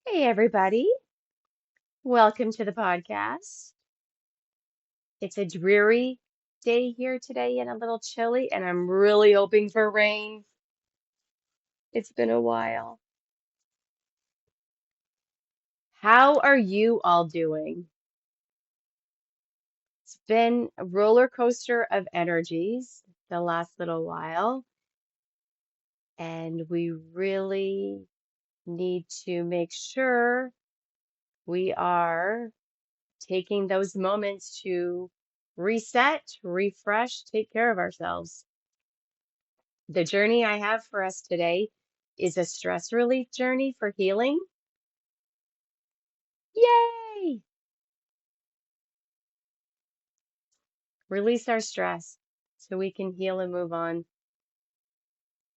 Hey, everybody. Welcome to the podcast. It's a dreary day here today and a little chilly, and I'm really hoping for rain. It's been a while. How are you all doing? It's been a roller coaster of energies the last little while, and we really need to make sure we are taking those moments to reset, refresh, take care of ourselves. The journey I have for us today is a stress relief journey for healing. Yay! Release our stress so we can heal and move on.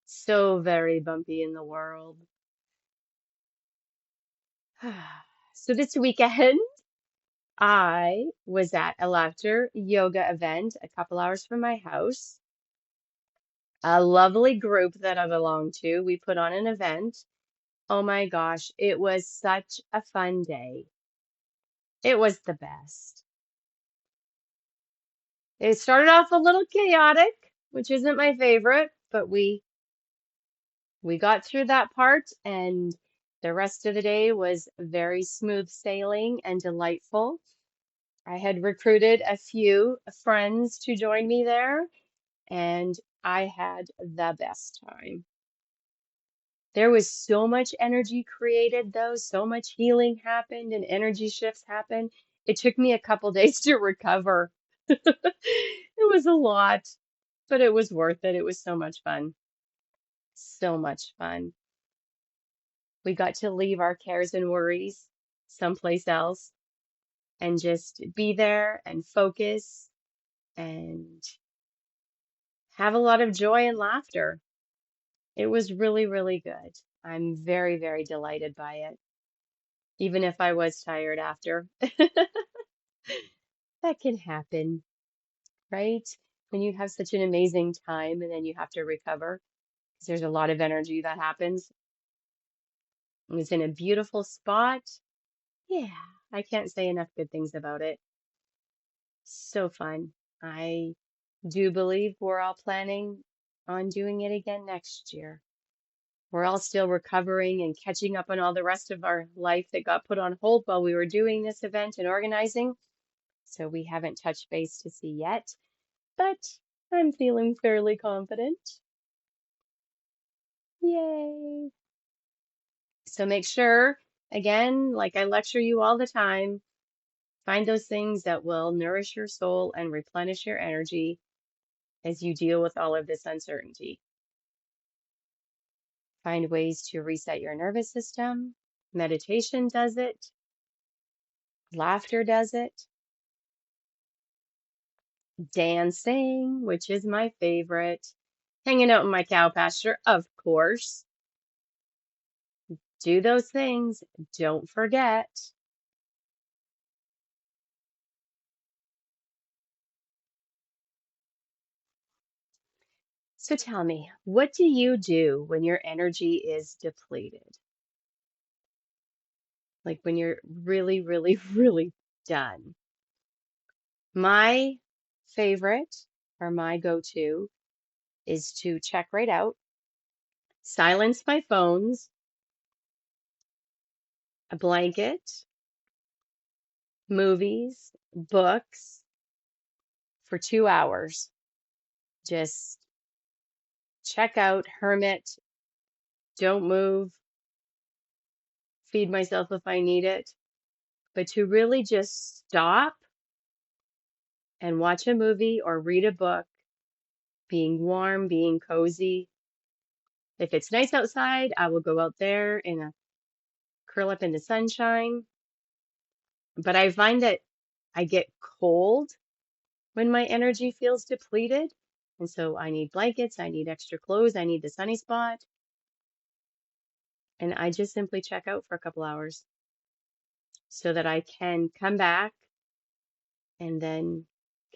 So very bumpy in the world. So this weekend, I was at a laughter yoga event a couple hours from my house. A lovely group that I belong to. We put on an event. Oh my gosh, it was such a fun day. It was the best. It started off a little chaotic, which isn't my favorite, but we got through that part and the rest of the day was very smooth sailing and delightful. I had recruited a few friends to join me there and I had the best time. There was so much energy created though, so much healing happened and energy shifts happened. It took me a couple days to recover. It was a lot, but it was worth it. It was so much fun. So much fun. We got to leave our cares and worries someplace else and just be there and focus and have a lot of joy and laughter. It was really, really good. I'm very, very delighted by it, even if I was tired after. That can happen, right? When you have such an amazing time and then you have to recover, because there's a lot of energy that happens. It was in a beautiful spot. Yeah, I can't say enough good things about it. So fun. I do believe we're all planning on doing it again next year. We're all still recovering and catching up on all the rest of our life that got put on hold while we were doing this event and organizing. So we haven't touched base to see yet, but I'm feeling fairly confident. Yay. So make sure, again, like I lecture you all the time, find those things that will nourish your soul and replenish your energy as you deal with all of this uncertainty. Find ways to reset your nervous system. Meditation does it. Laughter does it. Dancing, which is my favorite. Hanging out in my cow pasture, of course. Do those things. Don't forget. So tell me, what do you do when your energy is depleted? Like when you're really, really, really done. My favorite or my go-to is to check right out, silence my phones, a blanket, movies, books for 2 hours. Just check out, hermit, don't move, feed myself if I need it, but to really just stop and watch a movie or read a book, being warm, being cozy. If it's nice outside, I will go out there and curl up in the sunshine. But I find that I get cold when my energy feels depleted. And so I need blankets, I need extra clothes, I need the sunny spot. And I just simply check out for a couple hours so that I can come back and then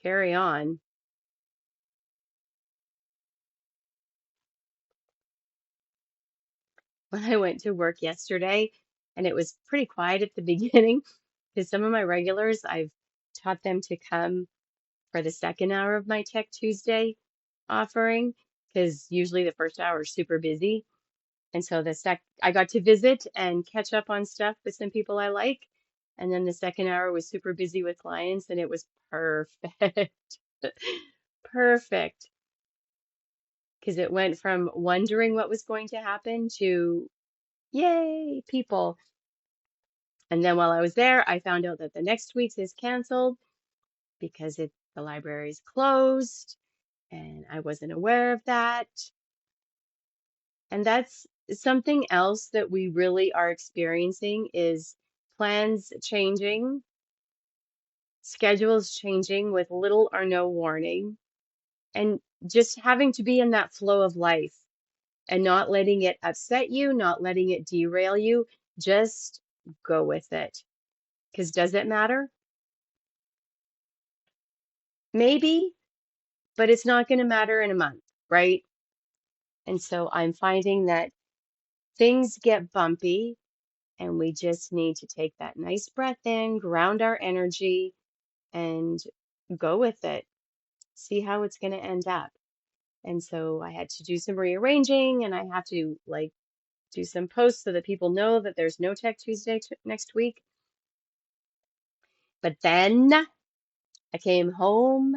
carry on. When I went to work yesterday, And it was pretty quiet at the beginning because some of my regulars, I've taught them to come for the second hour of my Tech Tuesday offering because usually the first hour is super busy. And so I got to visit and catch up on stuff with some people I like. And then the second hour was super busy with clients and it was perfect. Perfect. Because it went from wondering what was going to happen to yay, people. And then while I was there, I found out that the next week's is canceled because the library is closed, and I wasn't aware of that. And that's something else that we really are experiencing is plans changing, schedules changing with little or no warning, and just having to be in that flow of life and not letting it upset you, not letting it derail you. Just go with it. Because does it matter? Maybe, but it's not going to matter in a month, right? And so I'm finding that things get bumpy and we just need to take that nice breath in, ground our energy, and go with it. See how it's going to end up. And so I had to do some rearranging and I have to like do some posts so that people know that there's no Tech Tuesday next week. But then I came home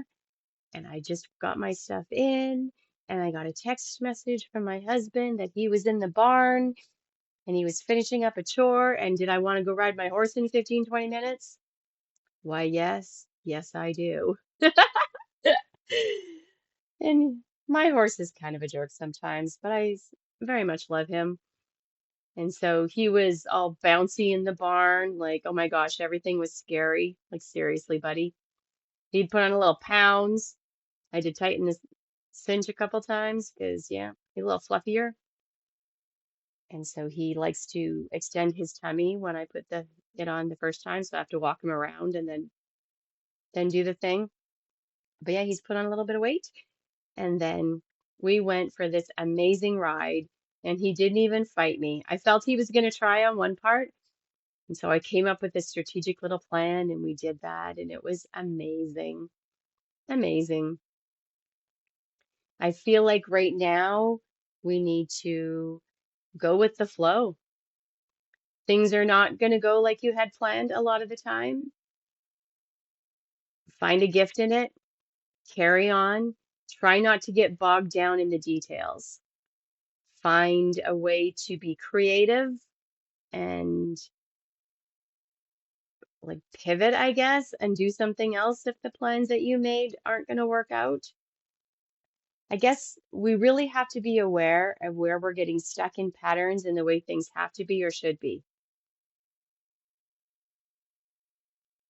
and I just got my stuff in and I got a text message from my husband that he was in the barn and he was finishing up a chore and did I want to go ride my horse in 15, 20 minutes? Why, yes. Yes, I do. And my horse is kind of a jerk sometimes, but very much love him. And so he was all bouncy in the barn, like, oh my gosh, everything was scary. Like, seriously, buddy. He'd put on a little pounds. I had to tighten the cinch a couple times because, yeah, he's a little fluffier. And so he likes to extend his tummy when I put it on the first time. So I have to walk him around and then do the thing. But yeah, he's put on a little bit of weight. And then we went for this amazing ride and he didn't even fight me. I felt he was going to try on one part. And so I came up with this strategic little plan and we did that. And it was amazing. Amazing. I feel like right now we need to go with the flow. Things are not going to go like you had planned a lot of the time. Find a gift in it, carry on. Try not to get bogged down in the details. Find a way to be creative and like pivot, I guess, and do something else if the plans that you made aren't going to work out. I guess we really have to be aware of where we're getting stuck in patterns and the way things have to be or should be.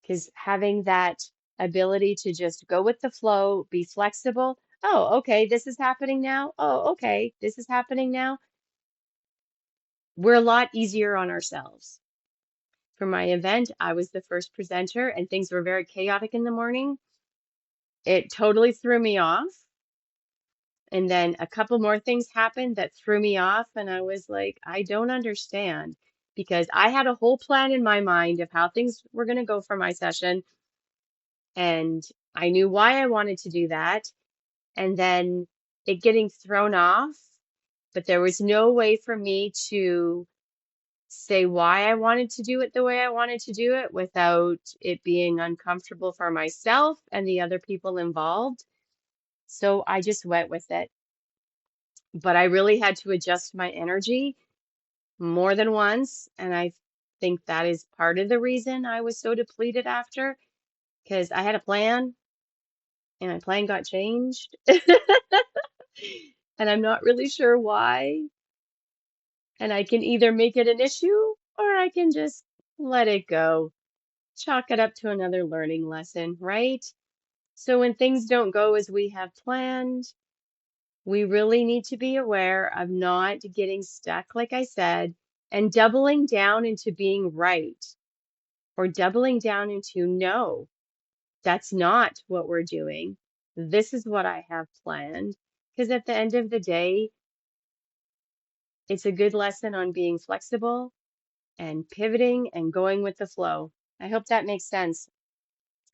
Because having that ability to just go with the flow, be flexible. Oh, okay, this is happening now. Oh, okay, this is happening now. We're a lot easier on ourselves. For my event, I was the first presenter and things were very chaotic in the morning. It totally threw me off. And then a couple more things happened that threw me off. And I was like, I don't understand because I had a whole plan in my mind of how things were going to go for my session. And I knew why I wanted to do that. And then it getting thrown off, but there was no way for me to say why I wanted to do it the way I wanted to do it without it being uncomfortable for myself and the other people involved. So I just went with it. But I really had to adjust my energy more than once. And I think that is part of the reason I was so depleted after, because I had a plan and my plan got changed. And I'm not really sure why. And I can either make it an issue or I can just let it go, chalk it up to another learning lesson, right? So when things don't go as we have planned, we really need to be aware of not getting stuck, like I said, and doubling down into being right or doubling down into no, that's not what we're doing. This is what I have planned. Because at the end of the day, it's a good lesson on being flexible and pivoting and going with the flow. I hope that makes sense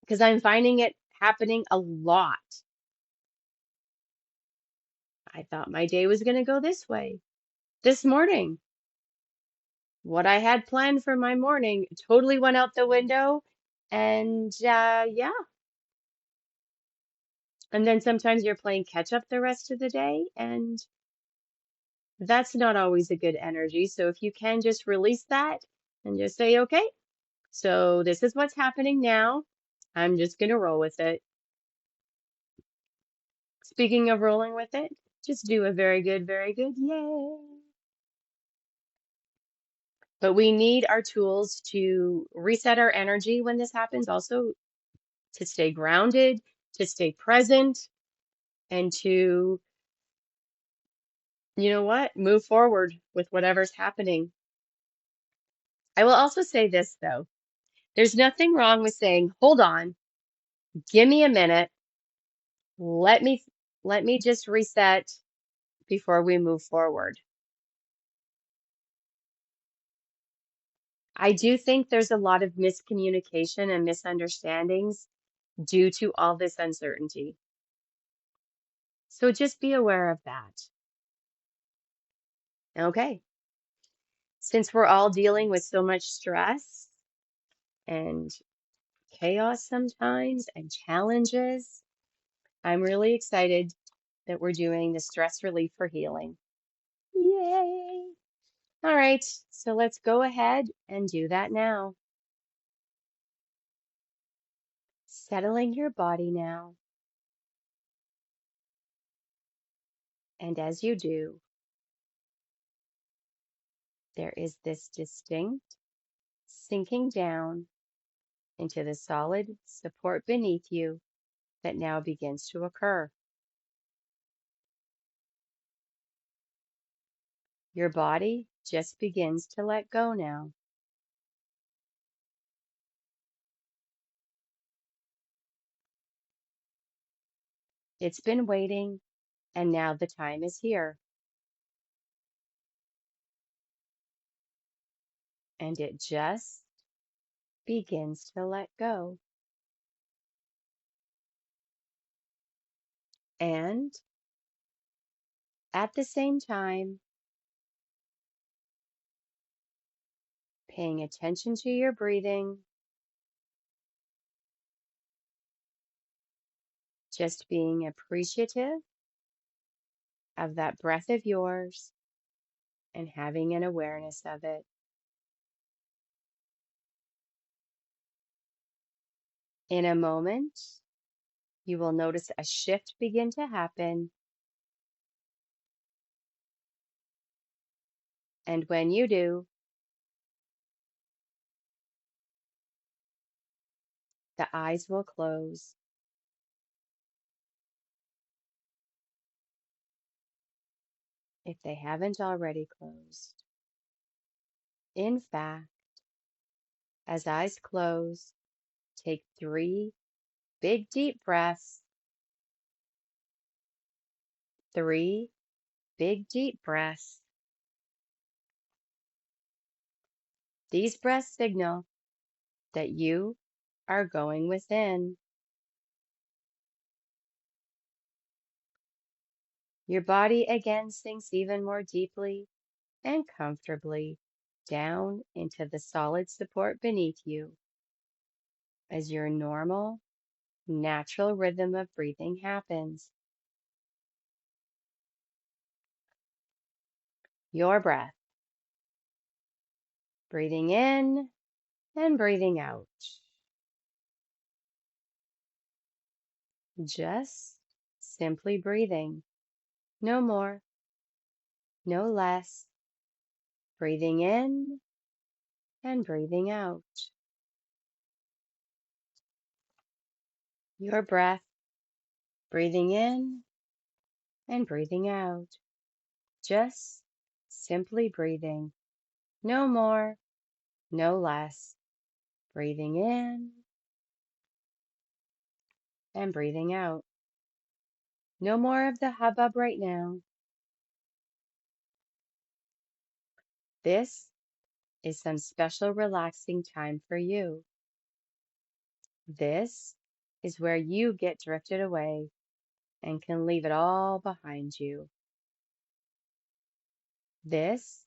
because I'm finding it happening a lot. I thought my day was going to go this way. This morning, what I had planned for my morning totally went out the window. And yeah, and then sometimes you're playing catch up the rest of the day, and that's not always a good energy. So if you can just release that and just say, okay, so this is what's happening now. I'm just going to roll with it. Speaking of rolling with it, just do a very good, yay. But we need our tools to reset our energy when this happens, also to stay grounded, to stay present, and to, you know what, move forward with whatever's happening. I will also say this though, there's nothing wrong with saying, hold on, give me a minute, let me let me just reset before we move forward. I do think there's a lot of miscommunication and misunderstandings due to all this uncertainty. So just be aware of that. Okay. Since we're all dealing with so much stress and chaos sometimes and challenges, I'm really excited that we're doing the stress relief for healing. Yay! All right, so let's go ahead and do that now. Settling your body now. And as you do, there is this distinct sinking down into the solid support beneath you that now begins to occur. Your body just begins to let go now. It's been waiting, and now the time is here. And it just begins to let go. And at the same time, paying attention to your breathing, just being appreciative of that breath of yours and having an awareness of it. In a moment, you will notice a shift begin to happen. And when you do, the eyes will close. If they haven't already closed. In fact, as eyes close, take 3 big deep breaths. 3 big deep breaths. These breaths signal that you are going within. Your body again sinks even more deeply and comfortably down into the solid support beneath you as your normal, natural rhythm of breathing happens. Your breath, breathing in and breathing out. Just simply breathing. No more, no less. Breathing in and breathing out. Your breath, breathing in and breathing out. Just simply breathing. No more, no less. Breathing in and breathing out. No more of the hubbub right now. This is some special relaxing time for you. This is where you get drifted away and can leave it all behind you. This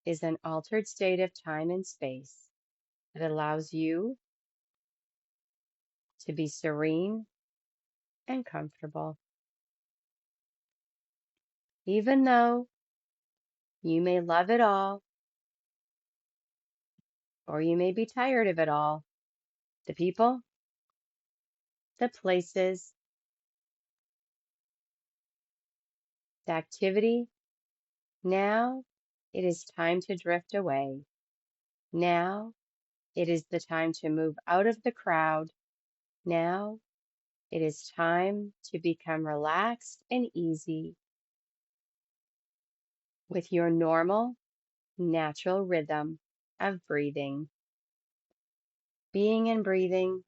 is an altered state of time and space that allows you to be serene and comfortable. Even though you may love it all, or you may be tired of it all, the people, the places, the activity, now it is time to drift away. Now it is the time to move out of the crowd. Now it is time to become relaxed and easy with your normal, natural rhythm of breathing. Being and breathing,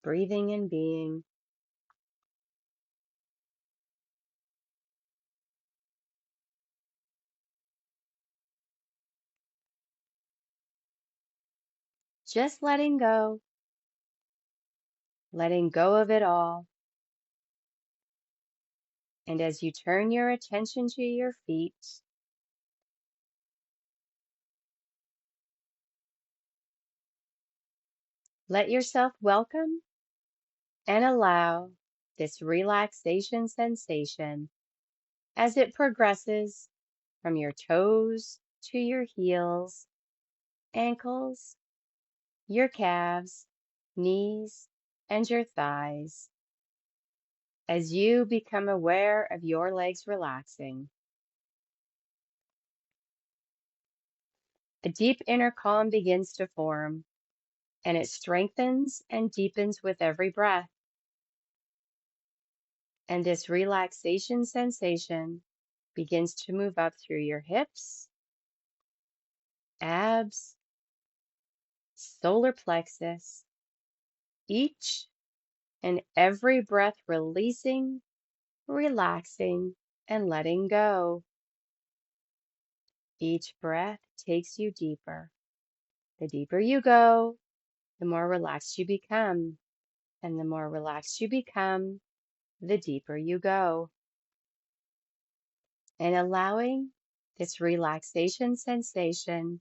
breathing and being. Just letting go of it all. And as you turn your attention to your feet, let yourself welcome and allow this relaxation sensation as it progresses from your toes to your heels, ankles, your calves, knees, and your thighs. As you become aware of your legs relaxing, a deep inner calm begins to form, and it strengthens and deepens with every breath. And this relaxation sensation begins to move up through your hips, abs, solar plexus, each and every breath releasing, relaxing, and letting go. Each breath takes you deeper. The deeper you go, the more relaxed you become. And the more relaxed you become, the deeper you go. And allowing this relaxation sensation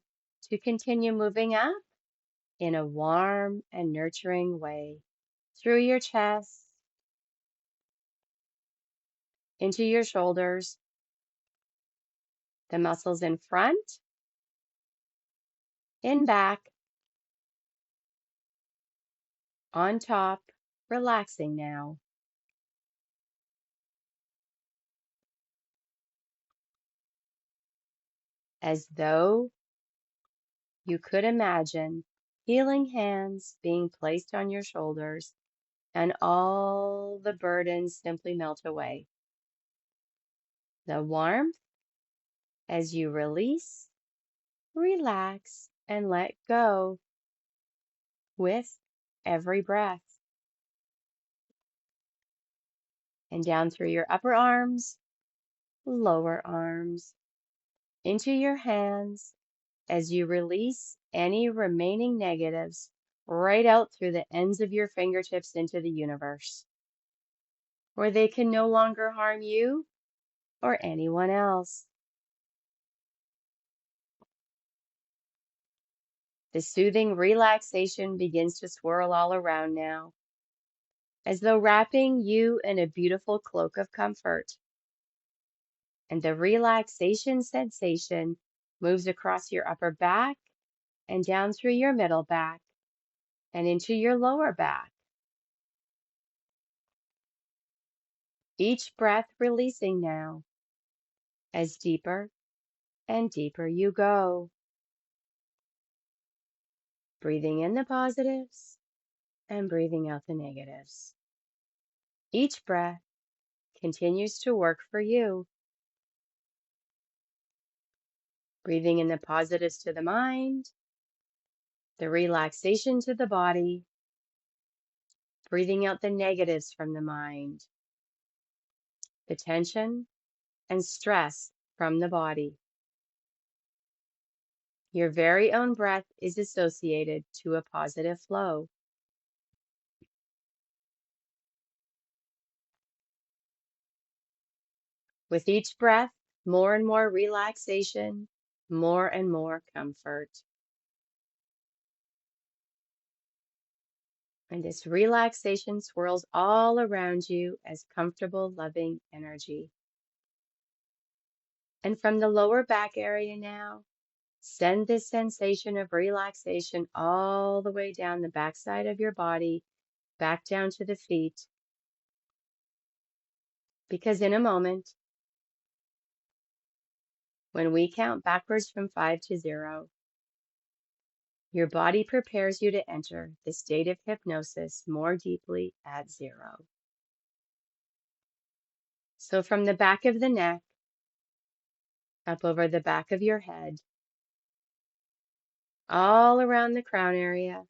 to continue moving up in a warm and nurturing way through your chest, into your shoulders, the muscles in front, in back, on top, relaxing now. As though you could imagine healing hands being placed on your shoulders and all the burdens simply melt away. The warmth as you release, relax, and let go with every breath. And down through your upper arms, lower arms, into your hands as you release any remaining negatives right out through the ends of your fingertips into the universe, where they can no longer harm you or anyone else. The soothing relaxation begins to swirl all around now, as though wrapping you in a beautiful cloak of comfort. And the relaxation sensation moves across your upper back and down through your middle back and into your lower back. Each breath releasing now as deeper and deeper you go. Breathing in the positives and breathing out the negatives. Each breath continues to work for you. Breathing in the positives to the mind, the relaxation to the body, breathing out the negatives from the mind, the tension and stress from the body. Your very own breath is associated to a positive flow. With each breath, more and more relaxation, more and more comfort. And this relaxation swirls all around you as comfortable, loving energy. And from the lower back area now, send this sensation of relaxation all the way down the backside of your body, back down to the feet. Because in a moment, when we count backwards from 5 to 0, your body prepares you to enter the state of hypnosis more deeply at 0. So from the back of the neck, up over the back of your head, all around the crown area,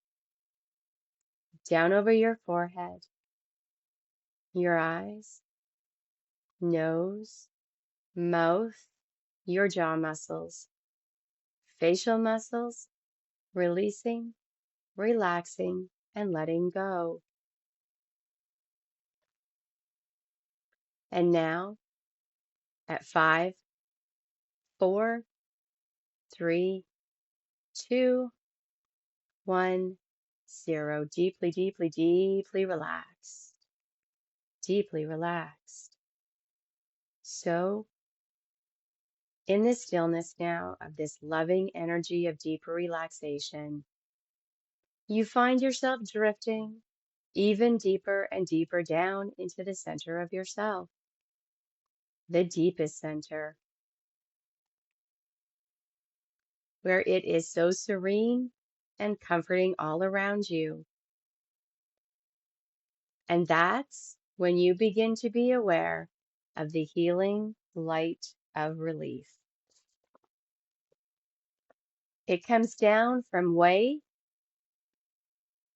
down over your forehead, your eyes, nose, mouth, your jaw muscles, facial muscles, releasing, relaxing, and letting go. And now, at 5, 4, 3, 2, 1, 0, deeply, deeply, deeply relaxed, deeply relaxed. So, in the stillness now of this loving energy of deeper relaxation, you find yourself drifting even deeper and deeper down into the center of yourself, the deepest center, where it is so serene and comforting all around you. And that's when you begin to be aware of the healing light of relief. It comes down from way,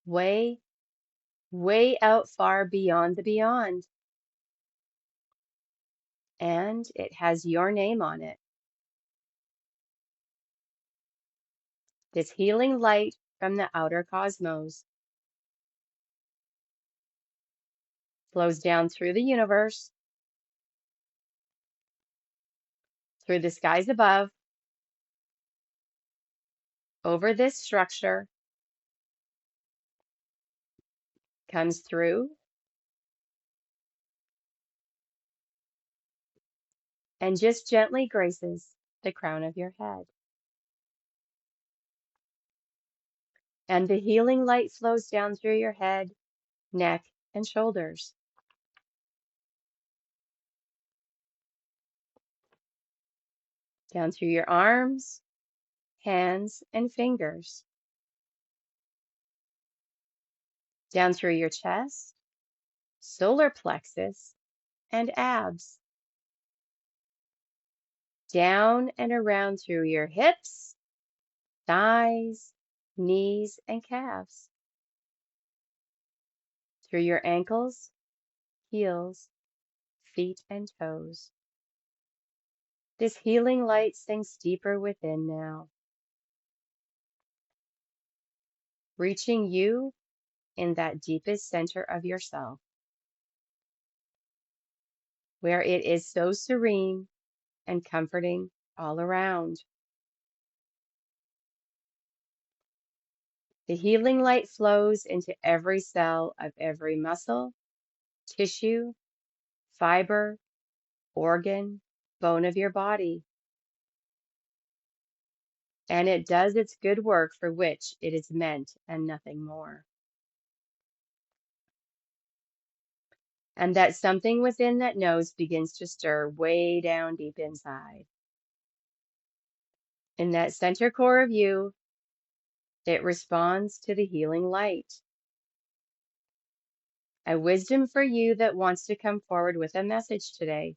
way, way out far beyond the beyond. And it has your name on it. This healing light from the outer cosmos flows down through the universe, through the skies above, over this structure, comes through, and just gently graces the crown of your head. And the healing light flows down through your head, neck, and shoulders. Down through your arms, hands, and fingers. Down through your chest, solar plexus, and abs. Down and around through your hips, thighs, knees, and calves. Through your ankles, heels, feet, and toes. This healing light sinks deeper within now, reaching you in that deepest center of yourself, where it is so serene and comforting all around. The healing light flows into every cell of every muscle, tissue, fiber, organ, bone of your body. And it does its good work for which it is meant and nothing more. And that something within that knows begins to stir way down deep inside. In that center core of you, it responds to the healing light. A wisdom for you that wants to come forward with a message today.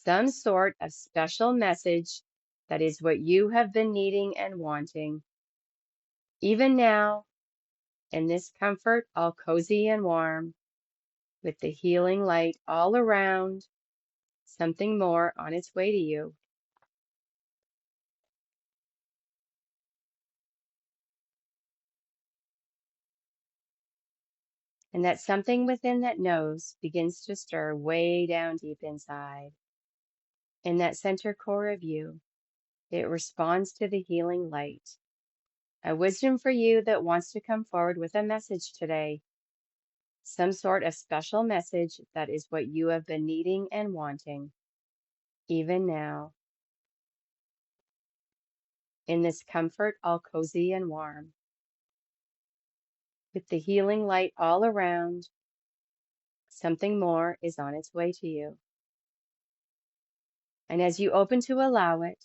Some sort of special message that is what you have been needing and wanting. Even now, in this comfort, all cozy and warm, with the healing light all around, something more on its way to you. And that something within that knows begins to stir way down deep inside. In that center core of you, it responds to the healing light. A wisdom for you that wants to come forward with a message today, some sort of special message that is what you have been needing and wanting, even now. In this comfort, all cozy and warm, with the healing light all around, something more is on its way to you. And as you open to allow it,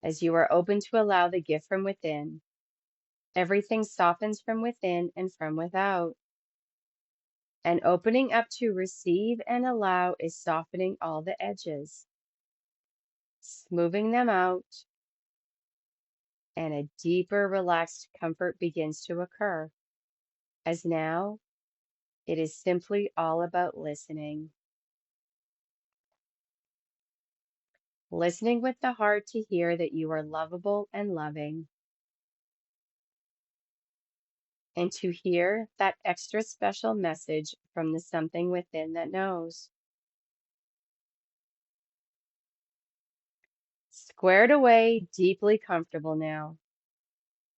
as you are open to allow the gift from within, everything softens from within and from without. And opening up to receive and allow is softening all the edges, smoothing them out, and a deeper, relaxed comfort begins to occur, as now it is simply all about listening. Listening with the heart to hear that you are lovable and loving, and to hear that extra special message from the something within that knows. Squared away, deeply comfortable now.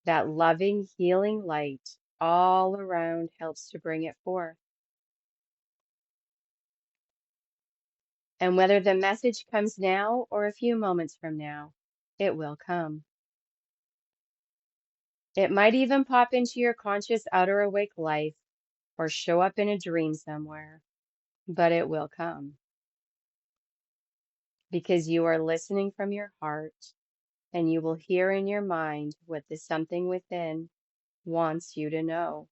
That loving, healing light all around helps to bring it forth. And whether the message comes now or a few moments from now, it will come. It might even pop into your conscious outer awake life or show up in a dream somewhere, but it will come because you are listening from your heart and you will hear in your mind what the something within wants you to know.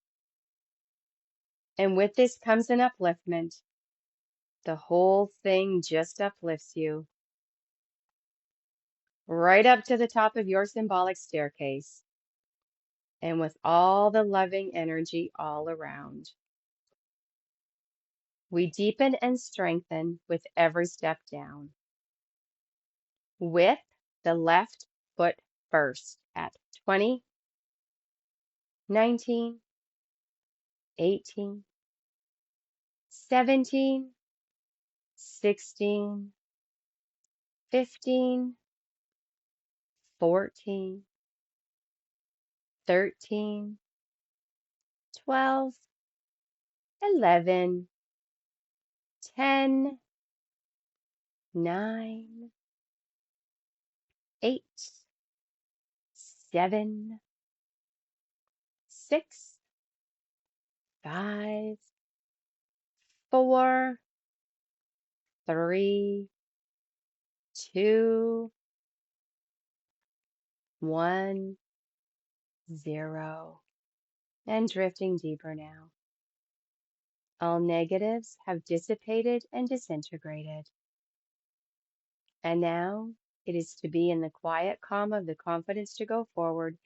And with this comes an upliftment. The whole thing just uplifts you right up to the top of your symbolic staircase and with all the loving energy all around. We deepen and strengthen with every step down. With the left foot first at 20, 19, 18, 17, 16, 15, 14, 13, 12, 11, 10, 9, 8, 7, 6, 5, 4, 3, 2, 1, 0. And drifting deeper now. All negatives have dissipated and disintegrated. And now it is to be in the quiet calm of the confidence to go forward,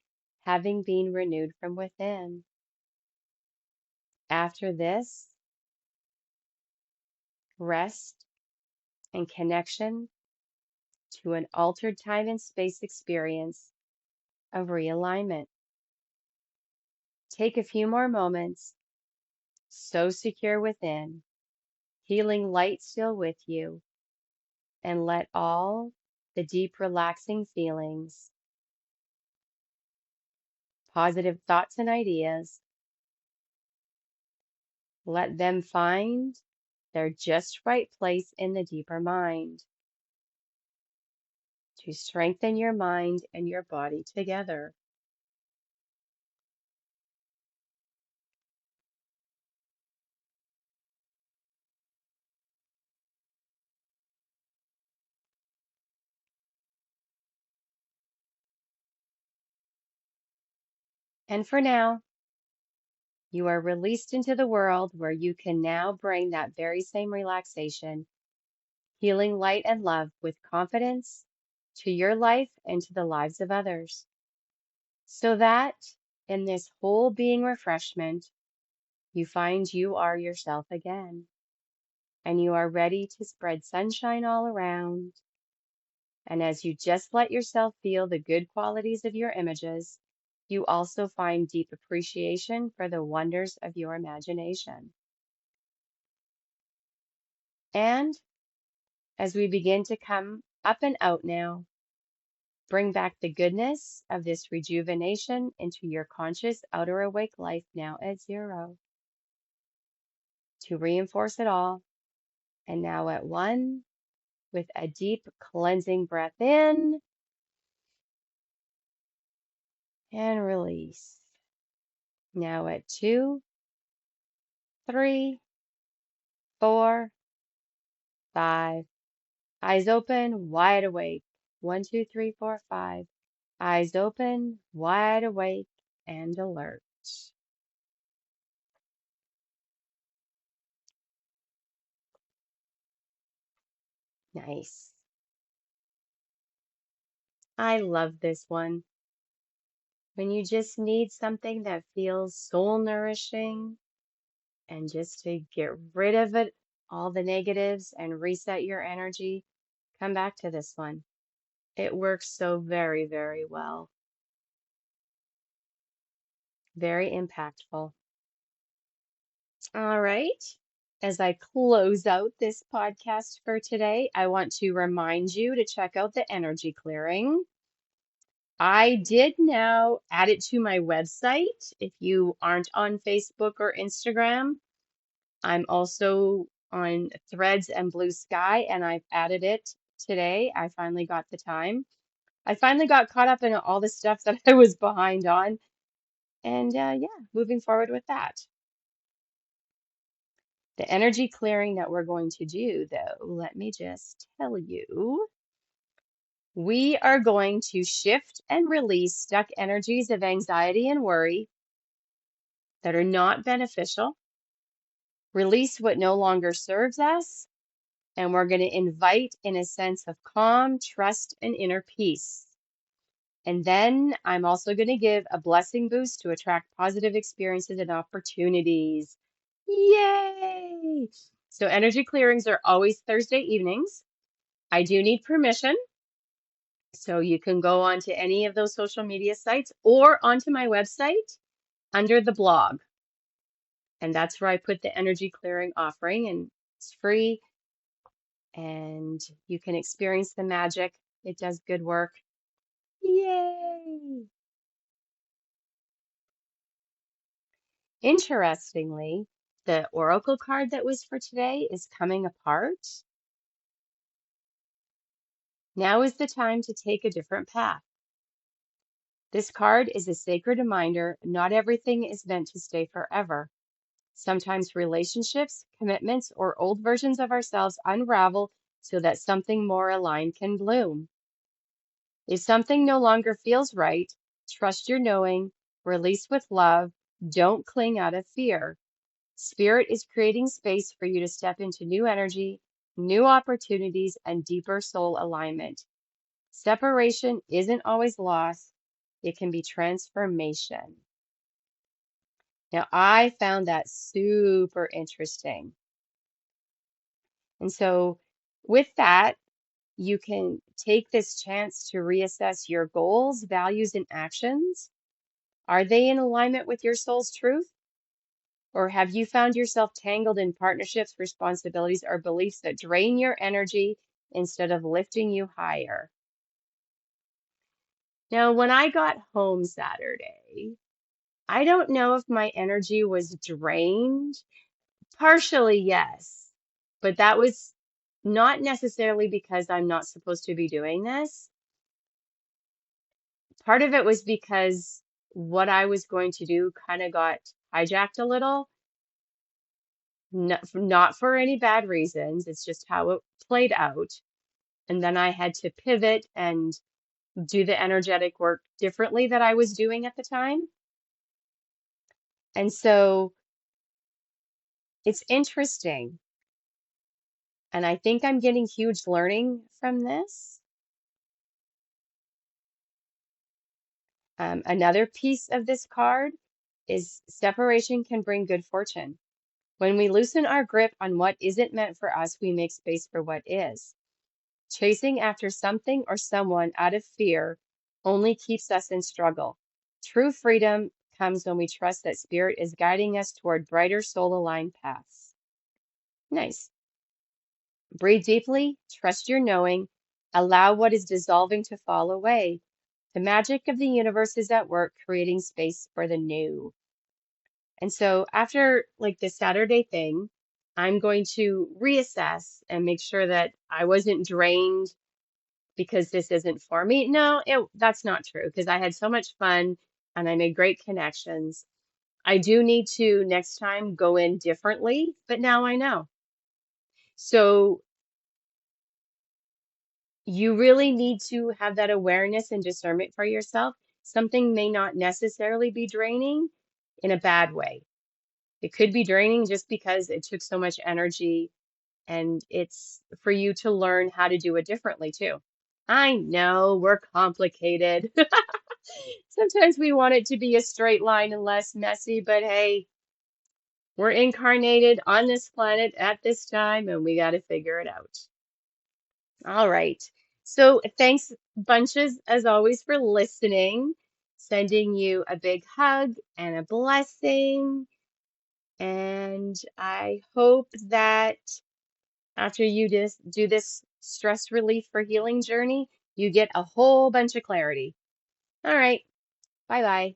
having been renewed from within. After this, rest and connection to an altered time and space experience of realignment. Take a few more moments, so secure within, healing light still with you, and let all the deep relaxing feelings, positive thoughts and ideas, let them find their just right place in the deeper mind to strengthen your mind and your body together. And for now, you are released into the world where you can now bring that very same relaxation, healing light and love with confidence to your life and to the lives of others. So that in this whole being refreshment, you find you are yourself again. and you are ready to spread sunshine all around. And as you just let yourself feel the good qualities of your images, you also find deep appreciation for the wonders of your imagination. And as we begin to come up and out now, bring back the goodness of this rejuvenation into your conscious outer awake life now at 0 to reinforce it all. And now at 1 with a deep cleansing breath in and release. Now at 2, 3, 4, 5. Eyes open, wide awake. 1, 2, 3, 4, 5. Eyes open, wide awake and alert. Nice. I love this one. When you just need something that feels soul nourishing and just to get rid of it, all the negatives and reset your energy, come back to this one. It works so very, very well. Very impactful. All right. As I close out this podcast for today, I want to remind you to check out the energy clearing. I did now add it to my website. If you aren't on Facebook or Instagram, I'm also on Threads and Blue Sky, and I've added it today. I finally got the time. I finally got caught up in all the stuff that I was behind on. And yeah, moving forward with that. The energy clearing that we're going to do, though, let me just tell you, we are going to shift and release stuck energies of anxiety and worry that are not beneficial, release what no longer serves us, and we're going to invite in a sense of calm, trust, and inner peace. And then I'm also going to give a blessing boost to attract positive experiences and opportunities. Yay! So energy clearings are always Thursday evenings. I do need permission. So you can go onto any of those social media sites or onto my website under the blog. And that's where I put the energy clearing offering, and it's free and you can experience the magic. It does good work. Yay! Interestingly, the oracle card that was for today is coming apart. Now is the time to take a different path. This card is a sacred reminder not everything is meant to stay forever. Sometimes relationships, commitments, or old versions of ourselves unravel so that something more aligned can bloom. If something no longer feels right, trust your knowing, release with love, don't cling out of fear. Spirit is creating space for you to step into new energy, new opportunities, and deeper soul alignment. Separation isn't always loss, it can be transformation. Now, I found that super interesting. And so, with that, you can take this chance to reassess your goals, values, and actions. Are they in alignment with your soul's truth? Or have you found yourself tangled in partnerships, responsibilities, or beliefs that drain your energy instead of lifting you higher? Now, when I got home Saturday, I don't know if my energy was drained. Partially, yes, but that was not necessarily because I'm not supposed to be doing this. Part of it was because what I was going to do kind of got hijacked a little, not for any bad reasons. It's just how it played out. And then I had to pivot and do the energetic work differently that I was doing at the time. And so it's interesting. And I think I'm getting huge learning from this. Another piece of this card is separation can bring good fortune. When we loosen our grip on what isn't meant for us, we make space for what is. Chasing after something or someone out of fear only keeps us in struggle. True freedom comes when we trust that Spirit is guiding us toward brighter soul-aligned paths. Nice. Breathe deeply, trust your knowing, allow what is dissolving to fall away. The magic of the universe is at work, creating space for the new. And so after like the Saturday thing, I'm going to reassess and make sure that I wasn't drained because this isn't for me. No, that's not true because I had so much fun and I made great connections. I do need to next time go in differently, but now I know. So you really need to have that awareness and discernment for yourself. Something may not necessarily be draining in a bad way. It could be draining just because it took so much energy, and it's for you to learn how to do it differently too. I know we're complicated. Sometimes we want it to be a straight line and less messy, but hey, we're incarnated on this planet at this time and we got to figure it out. All right. So thanks bunches as always for listening. Sending you a big hug and a blessing. And I hope that after you just do this stress relief for healing journey, you get a whole bunch of clarity. All right. Bye bye.